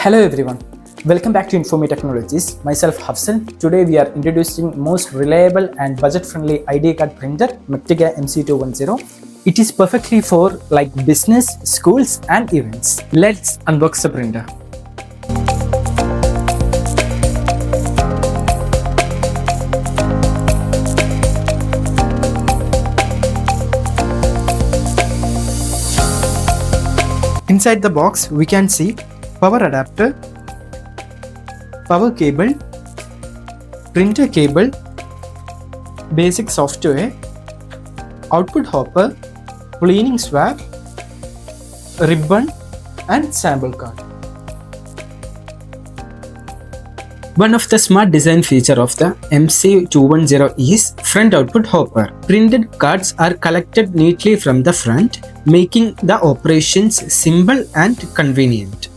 Hello everyone, welcome back to Informe Technologies. Myself Hafsan. Today we are introducing most reliable and budget-friendly ID card printer, Matica MC210. It is perfectly for business, schools and events. Let's unbox the printer. Inside the box we can see power adapter, power cable, printer cable, basic software, output hopper, cleaning swab, ribbon and sample card. One of the smart design feature of the MC210 is front output hopper. Printed cards are collected neatly from the front, making the operations simple and convenient.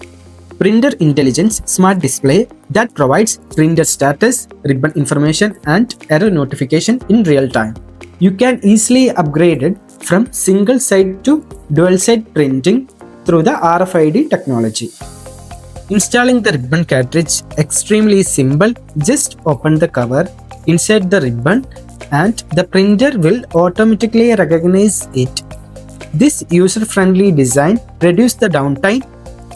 Printer Intelligence Smart Display that provides printer status, ribbon information and error notification in real time. You can easily upgrade it from single side to dual side printing through the RFID technology. Installing the ribbon cartridge extremely simple. Just open the cover, insert the ribbon and the printer will automatically recognize it. This user-friendly design reduces the downtime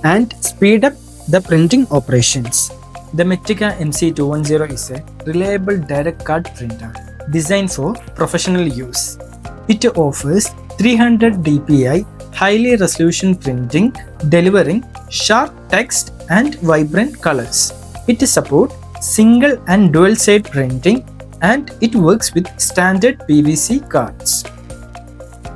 and speed up the printing operations. The Matica MC210 is a reliable direct card printer designed for professional use. It offers 300 dpi highly resolution printing, delivering sharp text and vibrant colors. It supports single and dual side printing and it works with standard PVC cards.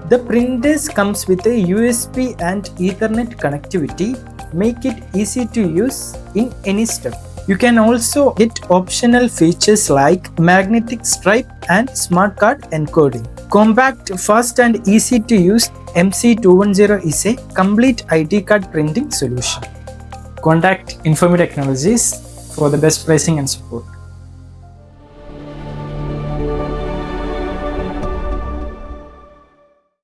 The printers comes with a USB and Ethernet connectivity, make it easy to use in any step. You can also get optional features like magnetic stripe and smart card encoding. Compact, fast and easy to use, MC210 is a complete ID card printing solution. Contact Informe Technologies for the best pricing and support.